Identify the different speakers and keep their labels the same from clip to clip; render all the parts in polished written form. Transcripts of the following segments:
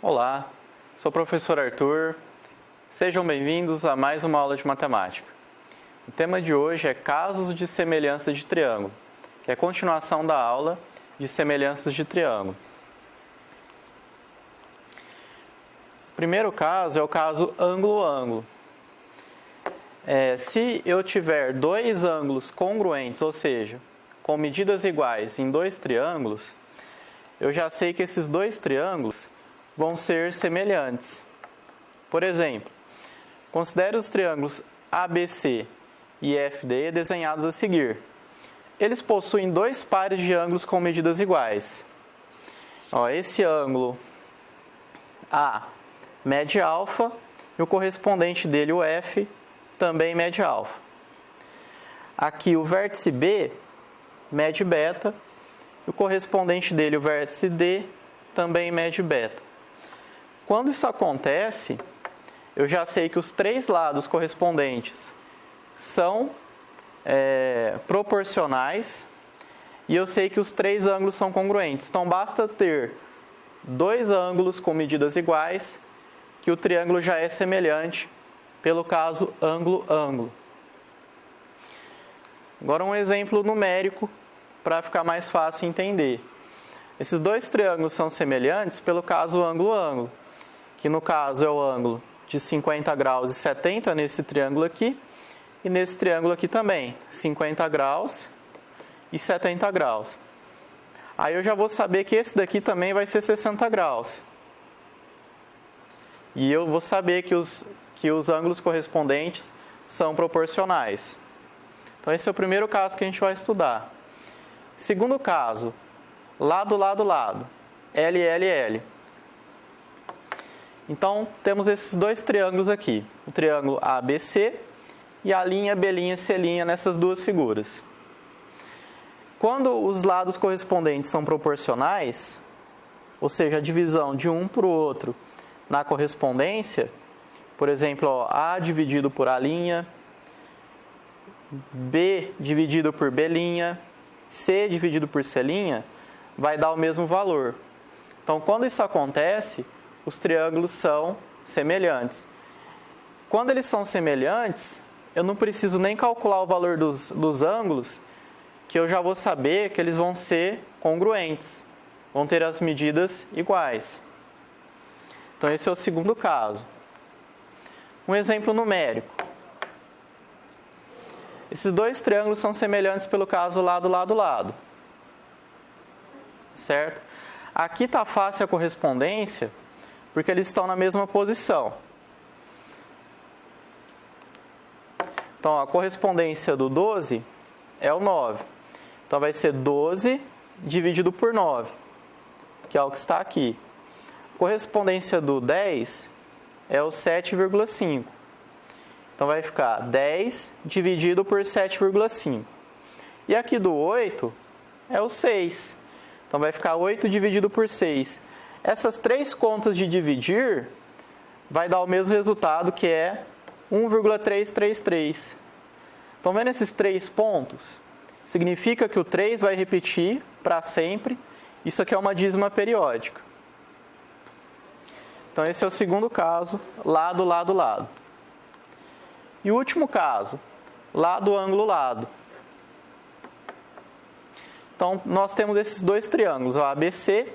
Speaker 1: Olá, sou o professor Arthur. Sejam bem-vindos a mais uma aula de matemática. O tema de hoje é casos de semelhança de triângulo, que é a continuação da aula de semelhanças de triângulo. O primeiro caso é o caso ângulo-ângulo. Se eu tiver dois ângulos congruentes, ou seja, com medidas iguais em dois triângulos, eu já sei que esses dois triângulos vão ser semelhantes. Por exemplo, considere os triângulos ABC e FD desenhados a seguir. Eles possuem dois pares de ângulos com medidas iguais. Esse ângulo A mede alfa e o correspondente dele, o F, também mede alfa. Aqui o vértice B mede beta e o correspondente dele, o vértice D, também mede beta. Quando isso acontece, eu já sei que os três lados correspondentes são proporcionais e eu sei que os três ângulos são congruentes. Então, basta ter dois ângulos com medidas iguais que o triângulo já é semelhante, pelo caso ângulo-ângulo. Agora um exemplo numérico para ficar mais fácil entender. Esses dois triângulos são semelhantes pelo caso ângulo-ângulo, que no caso é o ângulo de 50 graus e 70 nesse triângulo aqui, e nesse triângulo aqui também, 50 graus e 70 graus. Aí eu já vou saber que esse daqui também vai ser 60 graus. E eu vou saber que os ângulos correspondentes são proporcionais. Então esse é o primeiro caso que a gente vai estudar. Segundo caso, lado, lado, lado, L, L, L. Então, temos esses dois triângulos aqui, o triângulo ABC e a linha B', C' nessas duas figuras. Quando os lados correspondentes são proporcionais, ou seja, a divisão de um para o outro na correspondência, por exemplo, A dividido por A', B dividido por B', C dividido por C', vai dar o mesmo valor. Então, quando isso acontece, os triângulos são semelhantes. Quando eles são semelhantes, eu não preciso nem calcular o valor dos ângulos, que eu já vou saber que eles vão ser congruentes, vão ter as medidas iguais. Então esse é o segundo caso. Um exemplo numérico. Esses dois triângulos são semelhantes pelo caso lado, lado, lado. Certo? Aqui está fácil a correspondência, porque eles estão na mesma posição. Então, a correspondência do 12 é o 9. Então, vai ser 12 dividido por 9, que é o que está aqui. A correspondência do 10 é o 7,5. Então, vai ficar 10 dividido por 7,5. E aqui do 8 é o 6. Então, vai ficar 8 dividido por 6. Essas três contas de dividir vai dar o mesmo resultado, que é 1,333. Estão vendo esses três pontos? Significa que o 3 vai repetir para sempre. Isso aqui é uma dízima periódica. Então esse é o segundo caso, lado, lado, lado. E o último caso, lado, ângulo, lado. Então nós temos esses dois triângulos, o ABC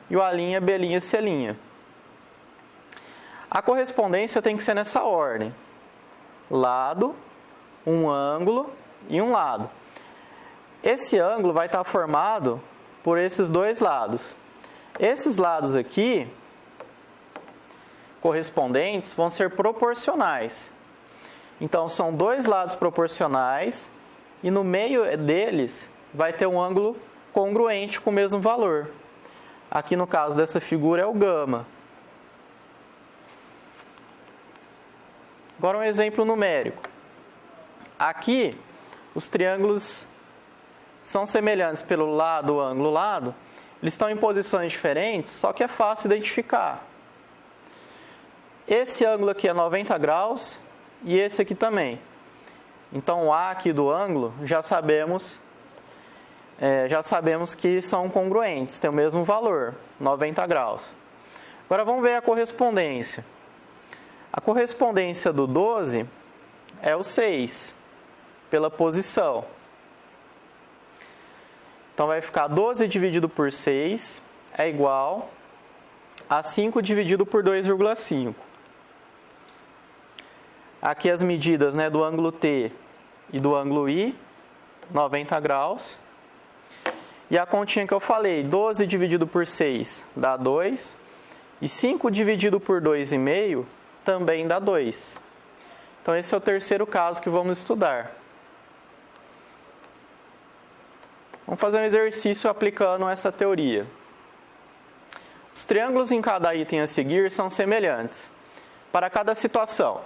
Speaker 1: e o A', B', C'. A correspondência tem que ser nessa ordem. Lado, um ângulo e um lado. Esse ângulo vai estar formado por esses dois lados. Esses lados aqui, correspondentes, vão ser proporcionais. Então, são dois lados proporcionais e no meio deles vai ter um ângulo congruente com o mesmo valor. Aqui no caso dessa figura é o gama. Agora um exemplo numérico. Aqui os triângulos são semelhantes pelo lado, ângulo, lado. Eles estão em posições diferentes, só que é fácil identificar. Esse ângulo aqui é 90 graus e esse aqui também. Então o A aqui do ângulo já sabemos que são congruentes, tem o mesmo valor, 90 graus. Agora vamos ver a correspondência. A correspondência do 12 é o 6, pela posição. Então vai ficar 12 dividido por 6 é igual a 5 dividido por 2,5. Aqui as medidas, né, do ângulo T e do ângulo I, 90 graus. E a continha que eu falei, 12 dividido por 6 dá 2. E 5 dividido por 2,5 também dá 2. Então esse é o terceiro caso que vamos estudar. Vamos fazer um exercício aplicando essa teoria. Os triângulos em cada item a seguir são semelhantes. Para cada situação,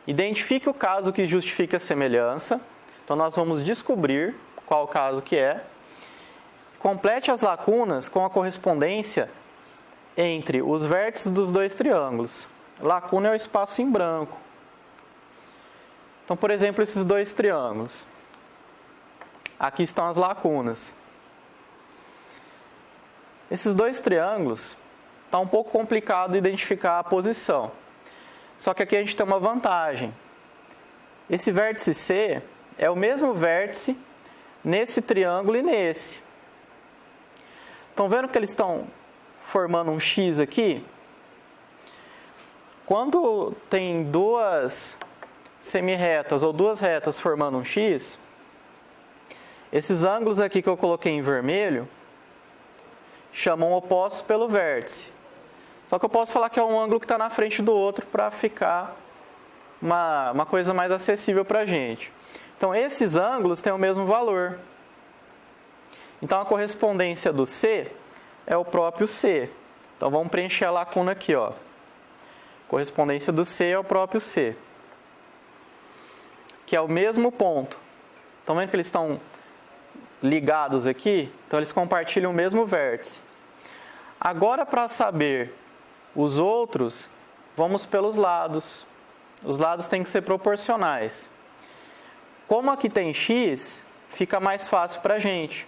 Speaker 1: identifique o caso que justifica a semelhança. Então nós vamos descobrir qual o caso que é. Complete as lacunas com a correspondência entre os vértices dos dois triângulos. Lacuna é o espaço em branco. Então, por exemplo, esses dois triângulos. Aqui estão as lacunas. Esses dois triângulos, está um pouco complicado identificar a posição. Só que aqui a gente tem uma vantagem. Esse vértice C é o mesmo vértice nesse triângulo e nesse. Estão vendo que eles estão formando um X aqui? Quando tem duas semirretas ou duas retas formando um X, esses ângulos aqui que eu coloquei em vermelho chamam opostos pelo vértice. Só que eu posso falar que é um ângulo que está na frente do outro para ficar uma coisa mais acessível para a gente. Então, esses ângulos têm o mesmo valor. Então, a correspondência do C é o próprio C. Então, vamos preencher a lacuna aqui, ó. Correspondência do C é o próprio C, que é o mesmo ponto. Estão vendo que eles estão ligados aqui? Então, eles compartilham o mesmo vértice. Agora, para saber os outros, vamos pelos lados. Os lados têm que ser proporcionais. Como aqui tem X, fica mais fácil para a gente.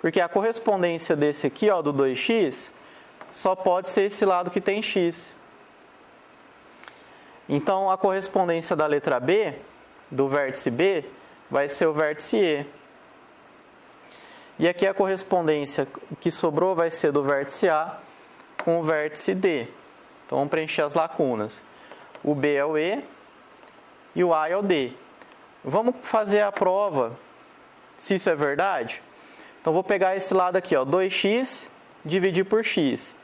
Speaker 1: Porque a correspondência desse aqui, ó, do 2x, só pode ser esse lado que tem x. Então, a correspondência da letra B, do vértice B, vai ser o vértice E. E aqui a correspondência que sobrou vai ser do vértice A com o vértice D. Então, vamos preencher as lacunas. O B é o E e o A é o D. Vamos fazer a prova se isso é verdade? Então, vou pegar esse lado aqui, ó, 2x dividir por x.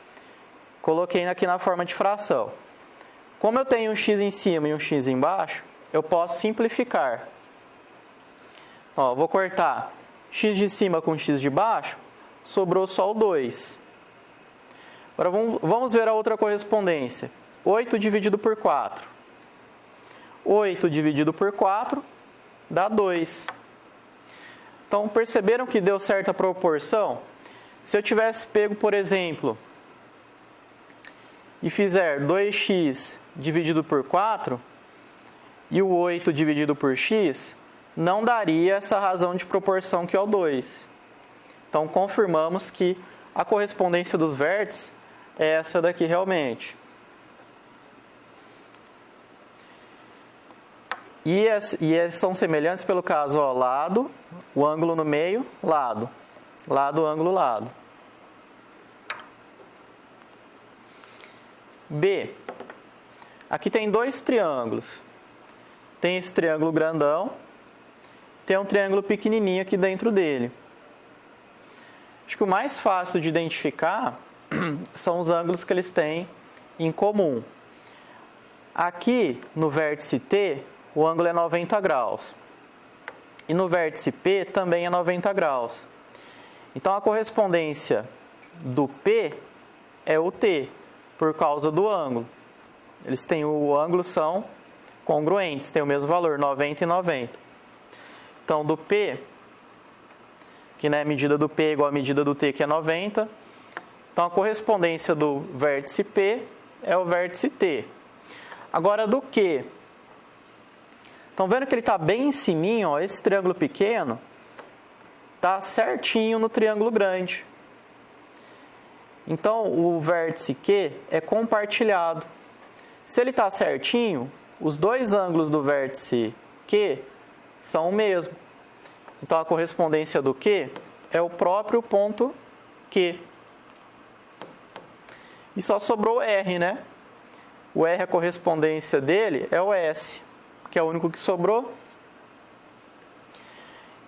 Speaker 1: Coloquei aqui na forma de fração. Como eu tenho um x em cima e um x embaixo, eu posso simplificar. Ó, vou cortar x de cima com x de baixo, sobrou só o 2. Agora, vamos ver a outra correspondência. 8 dividido por 4. 8 dividido por 4 dá 2. Então, perceberam que deu certa proporção? Se eu tivesse pego, por exemplo, e fizer 2x dividido por 4 e o 8 dividido por x, não daria essa razão de proporção que é o 2. Então, confirmamos que a correspondência dos vértices é essa daqui realmente. E esses são semelhantes pelo caso, ó, lado, o ângulo no meio, lado. Lado, ângulo, lado. B. Aqui tem dois triângulos. Tem esse triângulo grandão, tem um triângulo pequenininho aqui dentro dele. Acho que o mais fácil de identificar são os ângulos que eles têm em comum. Aqui no vértice T, o ângulo é 90 graus. E no vértice P também é 90 graus. Então, a correspondência do P é o T, por causa do ângulo. Eles têm o ângulo, são congruentes, têm o mesmo valor, 90 e 90. Então, do P, que, né, a medida do P é igual à medida do T, que é 90. Então, a correspondência do vértice P é o vértice T. Agora, do Q. Estão vendo que ele está bem em cima, ó, esse triângulo pequeno está certinho no triângulo grande. Então, o vértice Q é compartilhado. Se ele está certinho, os dois ângulos do vértice Q são o mesmo. Então, a correspondência do Q é o próprio ponto Q. E só sobrou o R, né? O R, a correspondência dele é o S, que é o único que sobrou.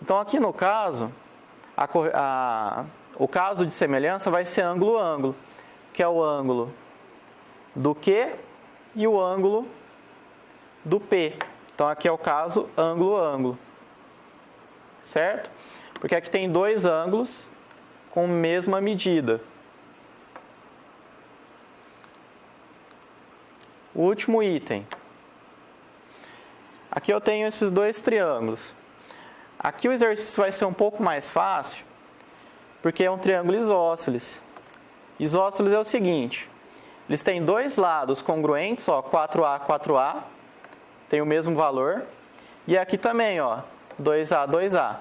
Speaker 1: Então, aqui no caso, o caso de semelhança vai ser ângulo-ângulo, que é o ângulo do Q e o ângulo do P. Então, aqui é o caso ângulo-ângulo, certo? Porque aqui tem dois ângulos com mesma medida. O último item. Aqui eu tenho esses dois triângulos. Aqui o exercício vai ser um pouco mais fácil, porque é um triângulo isósceles. Isósceles é o seguinte, eles têm dois lados congruentes, ó, 4A, 4A, tem o mesmo valor. E aqui também, ó, 2A, 2A.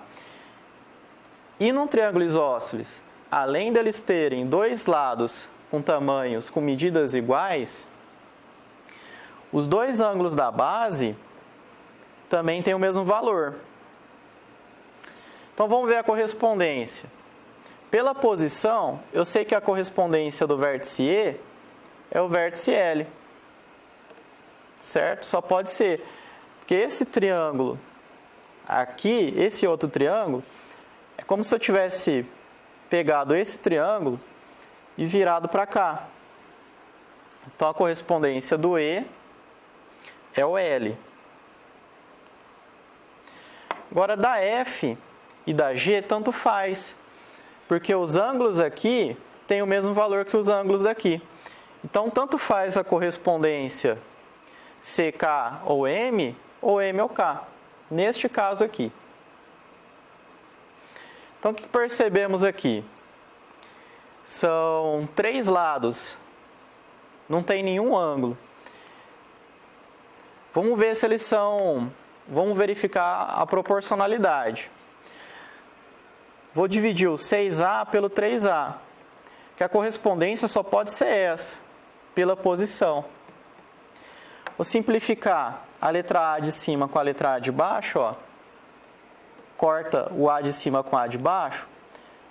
Speaker 1: E num triângulo isósceles, além deles terem dois lados com tamanhos, com medidas iguais, os dois ângulos da base também têm o mesmo valor. Então, vamos ver a correspondência. Pela posição, eu sei que a correspondência do vértice E é o vértice L. Certo? Só pode ser. Porque esse triângulo aqui, esse outro triângulo, é como se eu tivesse pegado esse triângulo e virado para cá. Então, a correspondência do E é o L. Agora, da F e da G, tanto faz. Porque os ângulos aqui têm o mesmo valor que os ângulos daqui. Então, tanto faz a correspondência CK ou M ou K. Neste caso aqui. Então, o que percebemos aqui? São três lados. Não tem nenhum ângulo. Vamos ver se eles são... Vamos verificar a proporcionalidade. Vou dividir o 6A pelo 3A. Que a correspondência só pode ser essa, pela posição. Vou simplificar a letra A de cima com a letra A de baixo, ó. Corta o A de cima com o A de baixo,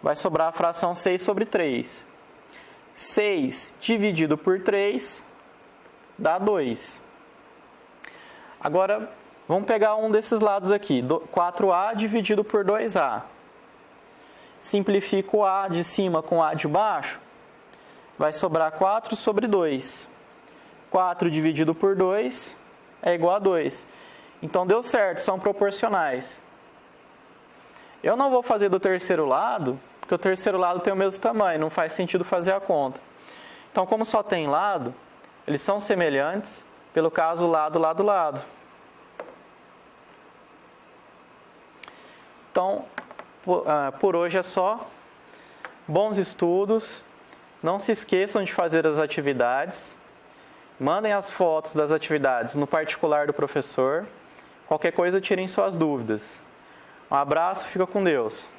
Speaker 1: vai sobrar a fração 6 sobre 3. 6 dividido por 3 dá 2. Agora, vamos pegar um desses lados aqui, 4A dividido por 2A. Simplifico o A de cima com o A de baixo, vai sobrar 4 sobre 2. 4 dividido por 2 é igual a 2. Então, deu certo, são proporcionais. Eu não vou fazer do terceiro lado, porque o terceiro lado tem o mesmo tamanho, não faz sentido fazer a conta. Então, como só tem lado, eles são semelhantes, pelo caso lado, lado, lado. Então, por hoje é só. Bons estudos. Não se esqueçam de fazer as atividades. Mandem as fotos das atividades no particular do professor. Qualquer coisa, tirem suas dúvidas. Um abraço, fica com Deus.